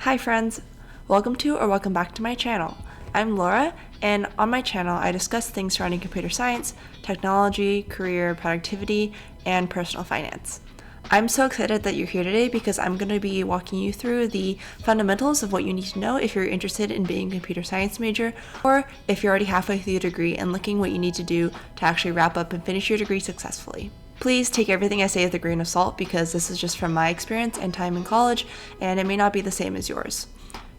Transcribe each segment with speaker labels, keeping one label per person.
Speaker 1: Hi friends, welcome to or welcome back to my channel. I'm Laura, and on my channel I discuss things surrounding computer science, technology, career, productivity, and personal finance. I'm so excited that you're here today because I'm going to be walking you through the fundamentals of what you need to know if you're interested in being a computer science major, or if you're already halfway through your degree and looking what you need to do to actually wrap up and finish your degree successfully. Please take everything I say with a grain of salt because this is just from my experience and time in college, and it may not be the same as yours.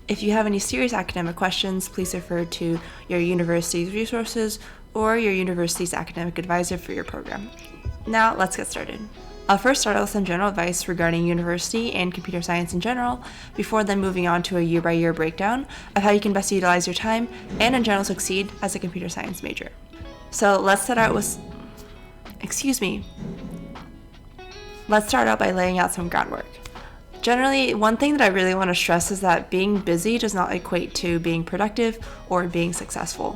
Speaker 1: If you have any serious academic questions, please refer to your university's resources or your university's academic advisor for your program. Now, let's get started. I'll first start out with some general advice regarding university and computer science in general, before then moving on to a year-by-year breakdown of how you can best utilize your time and in general succeed as a computer science major. So let's start out by laying out some groundwork. Generally, one thing that I really want to stress is that being busy does not equate to being productive or being successful.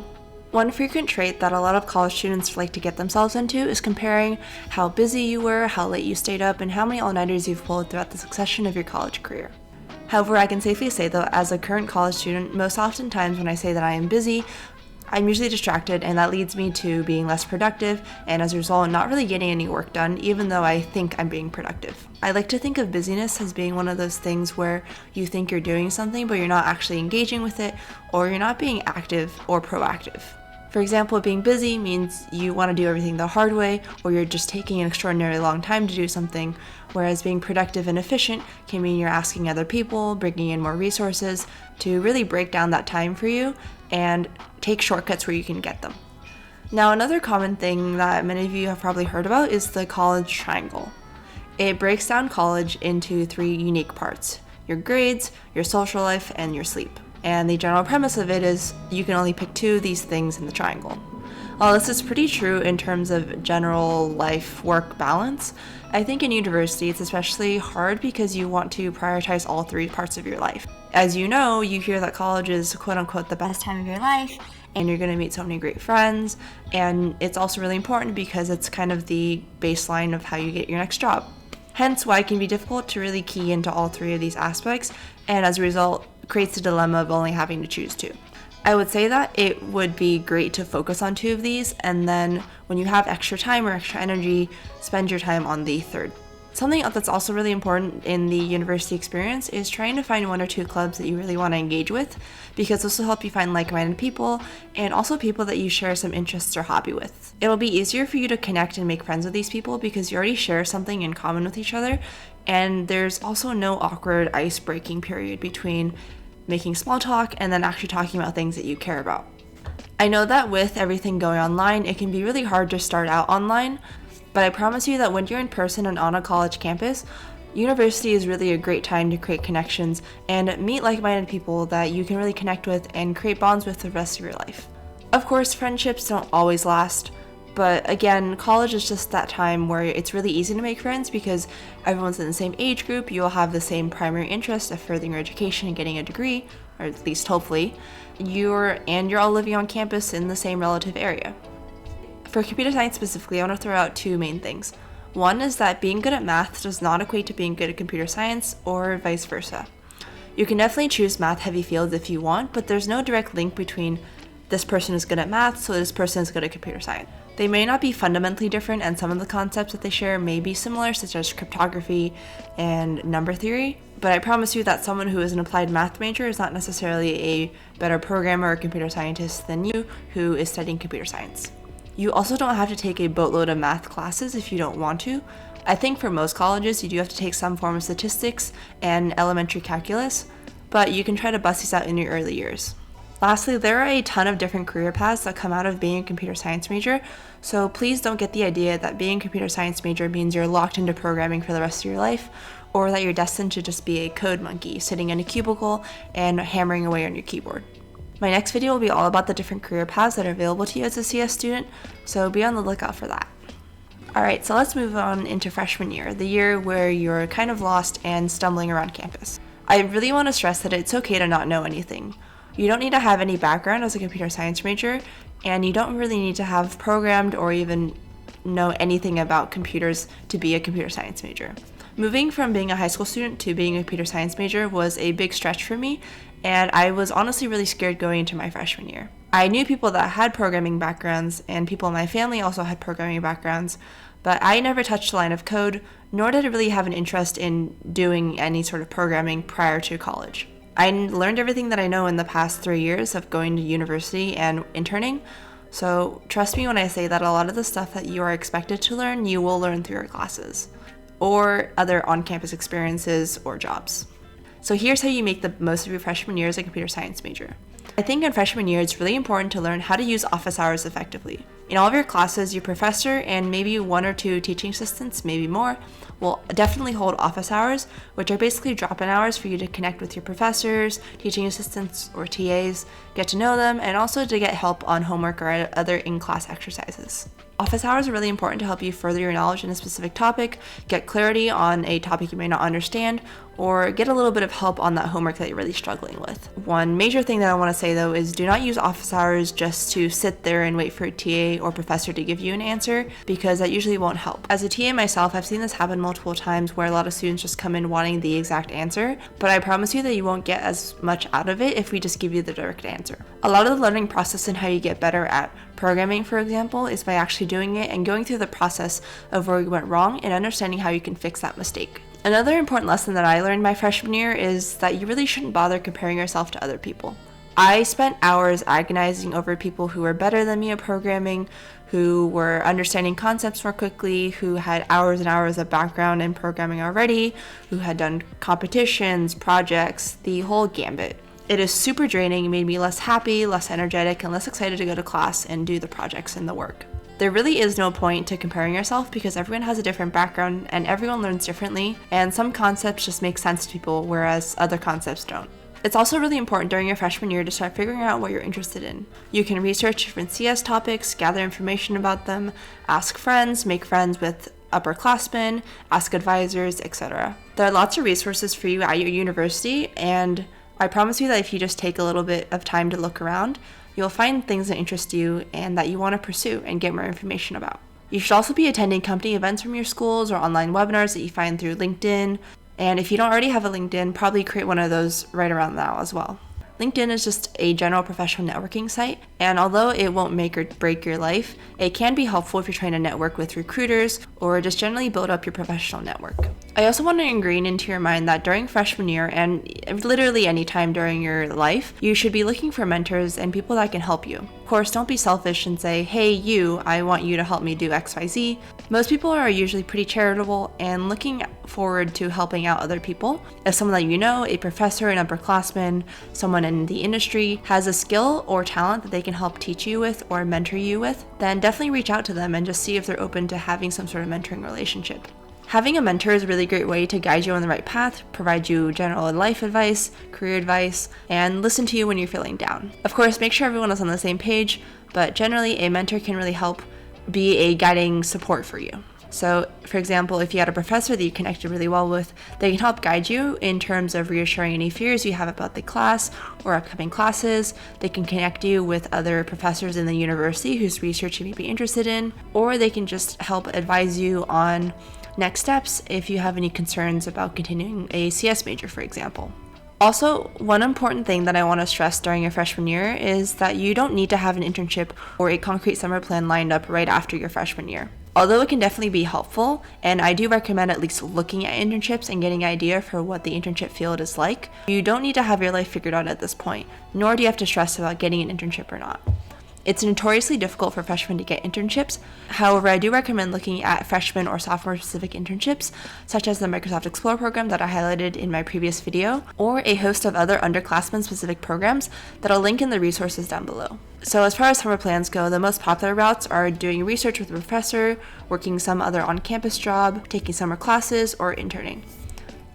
Speaker 1: One frequent trait that a lot of college students like to get themselves into is comparing how busy you were, how late you stayed up, and how many all-nighters you've pulled throughout the succession of your college career. However, I can safely say though, as a current college student, most oftentimes when I say that I am busy, I'm usually distracted, and that leads me to being less productive, and as a result, not really getting any work done, even though I think I'm being productive. I like to think of busyness as being one of those things where you think you're doing something, but you're not actually engaging with it, or you're not being active or proactive. For example, being busy means you want to do everything the hard way, or you're just taking an extraordinarily long time to do something, whereas being productive and efficient can mean you're asking other people, bringing in more resources to really break down that time for you and take shortcuts where you can get them. Now, another common thing that many of you have probably heard about is the college triangle. It breaks down college into three unique parts: your grades, your social life, and your sleep. And the general premise of it is you can only pick two of these things in the triangle. While this is pretty true in terms of general life-work balance, I think in university it's especially hard because you want to prioritize all three parts of your life. As you know, you hear that college is quote-unquote the best time of your life, and you're going to meet so many great friends, and it's also really important because it's kind of the baseline of how you get your next job. Hence why it can be difficult to really key into all three of these aspects, and as a result, creates the dilemma of only having to choose two. I would say that it would be great to focus on two of these, and then when you have extra time or extra energy, spend your time on the third. Something else that's also really important in the university experience is trying to find one or two clubs that you really want to engage with, because this will help you find like-minded people and also people that you share some interests or hobby with. It'll be easier for you to connect and make friends with these people because you already share something in common with each other, and there's also no awkward ice-breaking period between making small talk and then actually talking about things that you care about. I know that with everything going online, it can be really hard to start out online, but I promise you that when you're in person and on a college campus, university is really a great time to create connections and meet like-minded people that you can really connect with and create bonds with the rest of your life. Of course, friendships don't always last, but again, college is just that time where it's really easy to make friends because everyone's in the same age group, you'll have the same primary interest of furthering your education and getting a degree, or at least hopefully, you're all living on campus in the same relative area. For computer science specifically, I want to throw out two main things. One is that being good at math does not equate to being good at computer science, or vice versa. You can definitely choose math-heavy fields if you want, but there's no direct link between this person is good at math, so this person is good at computer science. They may not be fundamentally different, and some of the concepts that they share may be similar, such as cryptography and number theory, but I promise you that someone who is an applied math major is not necessarily a better programmer or computer scientist than you who is studying computer science. You also don't have to take a boatload of math classes if you don't want to. I think for most colleges you do have to take some form of statistics and elementary calculus, but you can try to bust these out in your early years. Lastly, there are a ton of different career paths that come out of being a computer science major, so please don't get the idea that being a computer science major means you're locked into programming for the rest of your life, or that you're destined to just be a code monkey sitting in a cubicle and hammering away on your keyboard. My next video will be all about the different career paths that are available to you as a CS student, so be on the lookout for that. Alright, so let's move on into freshman year, the year where you're kind of lost and stumbling around campus. I really want to stress that it's okay to not know anything. You don't need to have any background as a computer science major, and you don't really need to have programmed or even know anything about computers to be a computer science major. Moving from being a high school student to being a computer science major was a big stretch for me, and I was honestly really scared going into my freshman year. I knew people that had programming backgrounds, and people in my family also had programming backgrounds, but I never touched a line of code, nor did I really have an interest in doing any sort of programming prior to college. I learned everything that I know in the past 3 years of going to university and interning, so trust me when I say that a lot of the stuff that you are expected to learn, you will learn through your classes or other on-campus experiences or jobs. So here's how you make the most of your freshman year as a computer science major. I think in freshman year, it's really important to learn how to use office hours effectively. In all of your classes, your professor and maybe 1 or 2 teaching assistants, maybe more, will definitely hold office hours, which are basically drop-in hours for you to connect with your professors, teaching assistants, or TAs, get to know them, and also to get help on homework or other in-class exercises. Office hours are really important to help you further your knowledge in a specific topic, get clarity on a topic you may not understand, or get a little bit of help on that homework that you're really struggling with. One major thing that I want to say though is do not use office hours just to sit there and wait for a TA or professor to give you an answer, because that usually won't help. As a TA myself, I've seen this happen multiple times where a lot of students just come in wanting the exact answer, but I promise you that you won't get as much out of it if we just give you the direct answer. A lot of the learning process and how you get better at programming, for example, is by actually doing it and going through the process of where you went wrong and understanding how you can fix that mistake. Another important lesson that I learned my freshman year is that you really shouldn't bother comparing yourself to other people. I spent hours agonizing over people who were better than me at programming, who were understanding concepts more quickly, who had hours and hours of background in programming already, who had done competitions, projects, the whole gambit. It is super draining. It made me less happy, less energetic, and less excited to go to class and do the projects and the work. There really is no point to comparing yourself because everyone has a different background and everyone learns differently, and some concepts just make sense to people whereas other concepts don't. It's also really important during your freshman year to start figuring out what you're interested in. You can research different CS topics, gather information about them, ask friends, make friends with upperclassmen, ask advisors, etc. There are lots of resources for you at your university, and I promise you that if you just take a little bit of time to look around, you'll find things that interest you and that you want to pursue and get more information about. You should also be attending company events from your schools or online webinars that you find through LinkedIn. And if you don't already have a LinkedIn, probably create one of those right around now as well. LinkedIn is just a general professional networking site, and although it won't make or break your life, it can be helpful if you're trying to network with recruiters or just generally build up your professional network. I also want to ingrain into your mind that during freshman year and literally any time during your life, you should be looking for mentors and people that can help you. Of course, don't be selfish and say, hey you, I want you to help me do XYZ. Most people are usually pretty charitable and looking forward to helping out other people. If someone that you know, a professor, an upperclassman, someone in the industry has a skill or talent that they can help teach you with or mentor you with, then definitely reach out to them and just see if they're open to having some sort of mentoring relationship. Having a mentor is a really great way to guide you on the right path, provide you general life advice, career advice, and listen to you when you're feeling down. Of course, make sure everyone is on the same page, but generally a mentor can really help be a guiding support for you. So, for example, if you had a professor that you connected really well with, they can help guide you in terms of reassuring any fears you have about the class or upcoming classes. They can connect you with other professors in the university whose research you may be interested in, or they can just help advise you on next steps if you have any concerns about continuing a CS major, for example. Also, one important thing that I want to stress during your freshman year is that you don't need to have an internship or a concrete summer plan lined up right after your freshman year. Although it can definitely be helpful, and I do recommend at least looking at internships and getting an idea for what the internship field is like, you don't need to have your life figured out at this point, nor do you have to stress about getting an internship or not. It's notoriously difficult for freshmen to get internships. However, I do recommend looking at freshman or sophomore specific internships, such as the Microsoft Explorer program that I highlighted in my previous video, or a host of other underclassmen specific programs that I'll link in the resources down below. So as far as summer plans go, the most popular routes are doing research with a professor, working some other on-campus job, taking summer classes, or interning.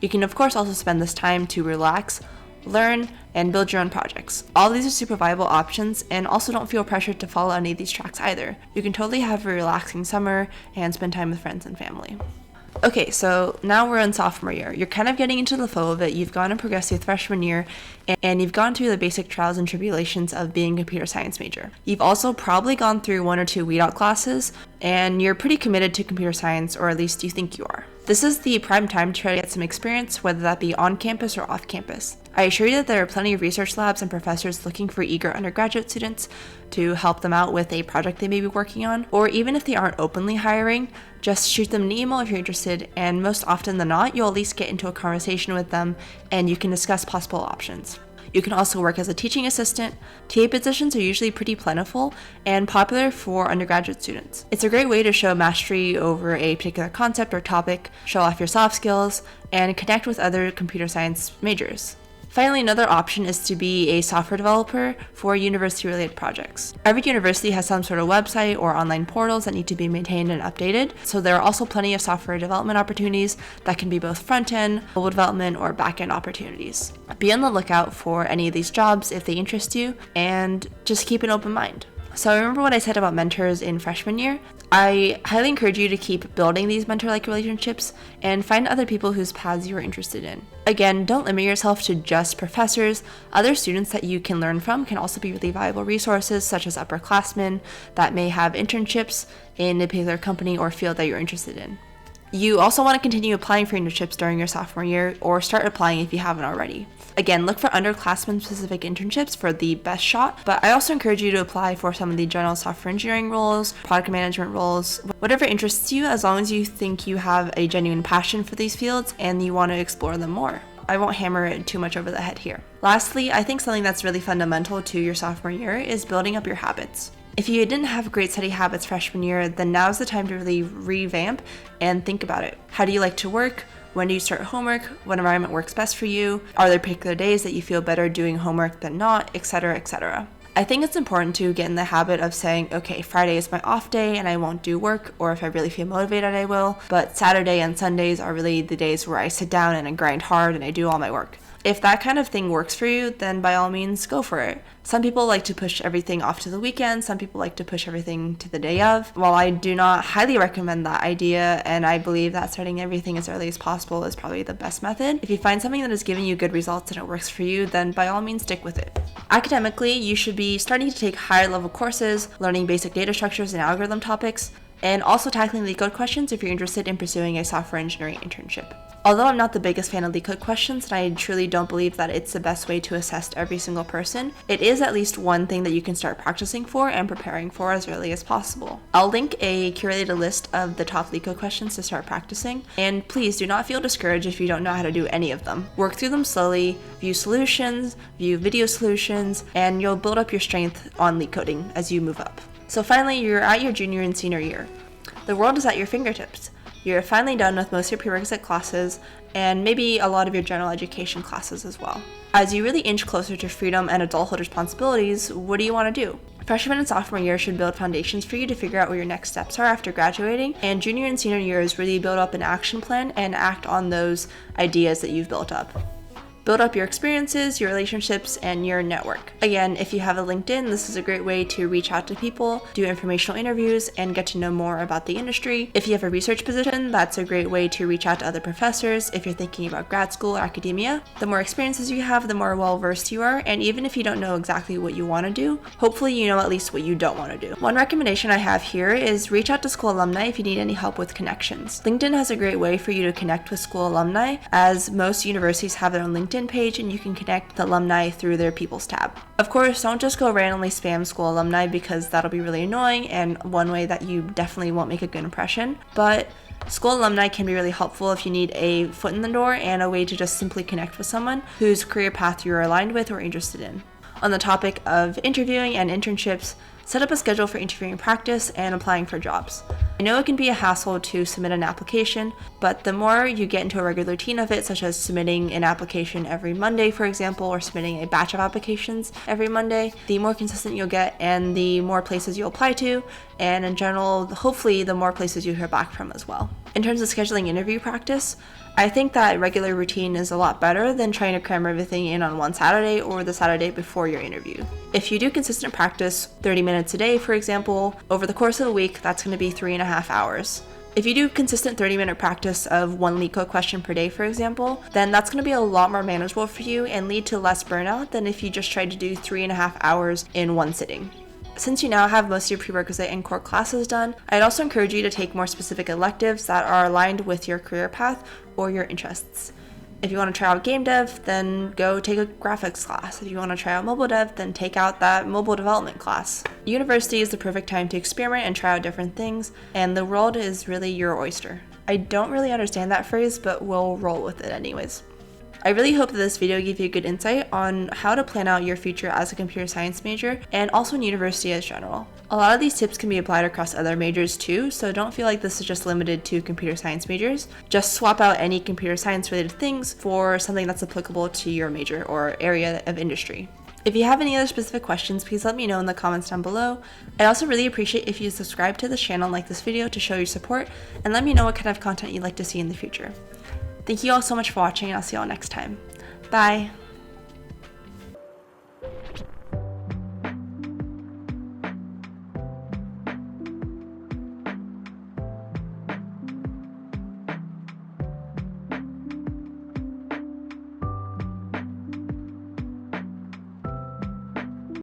Speaker 1: You can of course also spend this time to relax, learn, and build your own projects. All these are super viable options, and also don't feel pressured to follow any of these tracks either. You can totally have a relaxing summer and spend time with friends and family. Okay, so now we're in sophomore year. You're kind of getting into the flow of it. You've gone and progressed through freshman year, and you've gone through the basic trials and tribulations of being a computer science major. You've also probably gone through 1 or 2 weed out classes, and you're pretty committed to computer science, or at least you think you are. This is the prime time to try to get some experience, whether that be on campus or off campus. I assure you that there are plenty of research labs and professors looking for eager undergraduate students to help them out with a project they may be working on, or even if they aren't openly hiring, just shoot them an email if you're interested, and most often than not, you'll at least get into a conversation with them and you can discuss possible options. You can also work as a teaching assistant. TA positions are usually pretty plentiful and popular for undergraduate students. It's a great way to show mastery over a particular concept or topic, show off your soft skills, and connect with other computer science majors. Finally, another option is to be a software developer for university-related projects. Every university has some sort of website or online portals that need to be maintained and updated, so there are also plenty of software development opportunities that can be both front-end, mobile development, or back-end opportunities. Be on the lookout for any of these jobs if they interest you, and just keep an open mind. So remember what I said about mentors in freshman year? I highly encourage you to keep building these mentor-like relationships and find other people whose paths you are interested in. Again, don't limit yourself to just professors. Other students that you can learn from can also be really valuable resources, such as upperclassmen that may have internships in a particular company or field that you're interested in. You also want to continue applying for internships during your sophomore year, or start applying if you haven't already. Again, look for underclassmen specific internships for the best shot, but I also encourage you to apply for some of the general software engineering roles, product management roles, whatever interests you, as long as you think you have a genuine passion for these fields and you want to explore them more. I won't hammer it too much over the head here. Lastly, I think something that's really fundamental to your sophomore year is building up your habits. If you didn't have great study habits freshman year, then now's the time to really revamp and think about it. How do you like to work? When do you start homework? What environment works best for you? Are there particular days that you feel better doing homework than not, etc., etc.? I think it's important to get in the habit of saying, okay, Friday is my off day and I won't do work, or if I really feel motivated, I will, but Saturday and Sundays are really the days where I sit down and I grind hard and I do all my work. If that kind of thing works for you, then by all means, go for it. Some people like to push everything off to the weekend. Some people like to push everything to the day of. While I do not highly recommend that idea, and I believe that starting everything as early as possible is probably the best method, if you find something that is giving you good results and it works for you, then by all means, stick with it. Academically, you should be starting to take higher level courses, learning basic data structures and algorithm topics, and also tackling LeetCode questions if you're interested in pursuing a software engineering internship. Although I'm not the biggest fan of LeetCode questions, and I truly don't believe that it's the best way to assess every single person, it is at least one thing that you can start practicing for and preparing for as early as possible. I'll link a curated list of the top LeetCode questions to start practicing, and please do not feel discouraged if you don't know how to do any of them. Work through them slowly, view solutions, view video solutions, and you'll build up your strength on LeetCoding as you move up. So finally, you're at your junior and senior year. The world is at your fingertips. You're finally done with most of your prerequisite classes and maybe a lot of your general education classes as well. As you really inch closer to freedom and adulthood responsibilities, what do you want to do? Freshman and sophomore year should build foundations for you to figure out what your next steps are after graduating, and junior and senior years really build up an action plan and act on those ideas that you've built up. Build up your experiences, your relationships, and your network. Again, if you have a LinkedIn, this is a great way to reach out to people, do informational interviews, and get to know more about the industry. If you have a research position, that's a great way to reach out to other professors if you're thinking about grad school or academia. The more experiences you have, the more well-versed you are, and even if you don't know exactly what you want to do, hopefully you know at least what you don't want to do. One recommendation I have here is reach out to school alumni if you need any help with connections. LinkedIn has a great way for you to connect with school alumni, as most universities have their own LinkedIn page and you can connect with alumni through their People's tab. Of course, don't just go randomly spam school alumni because that'll be really annoying and one way that you definitely won't make a good impression, but school alumni can be really helpful if you need a foot in the door and a way to just simply connect with someone whose career path you're aligned with or interested in. On the topic of interviewing and internships, set up a schedule for interviewing practice and applying for jobs. I know it can be a hassle to submit an application, but the more you get into a regular routine of it, such as submitting an application every Monday, for example, or submitting a batch of applications every Monday, the more consistent you'll get and the more places you'll apply to, and in general, hopefully the more places you hear back from as well. In terms of scheduling interview practice, I think that regular routine is a lot better than trying to cram everything in on one Saturday or the Saturday before your interview. If you do consistent practice 30 minutes a day, for example, over the course of a week, that's going to be 3.5 hours. If you do consistent 30-minute practice of one LeetCode question per day, for example, then that's going to be a lot more manageable for you and lead to less burnout than if you just tried to do 3.5 hours in one sitting. Since you now have most of your prerequisite and core classes done, I'd also encourage you to take more specific electives that are aligned with your career path or your interests. If you want to try out game dev, then go take a graphics class. If you want to try out mobile dev, then take out that mobile development class. University is the perfect time to experiment and try out different things, and the world is really your oyster. I don't really understand that phrase, but we'll roll with it anyways. I really hope that this video gave you a good insight on how to plan out your future as a computer science major and also in university as general. A lot of these tips can be applied across other majors too, so don't feel like this is just limited to computer science majors. Just swap out any computer science related things for something that's applicable to your major or area of industry. If you have any other specific questions, please let me know in the comments down below. I'd also really appreciate if you subscribe to this channel and like this video to show your support, and let me know what kind of content you'd like to see in the future. Thank you all so much for watching, and I'll see you all next time. Bye!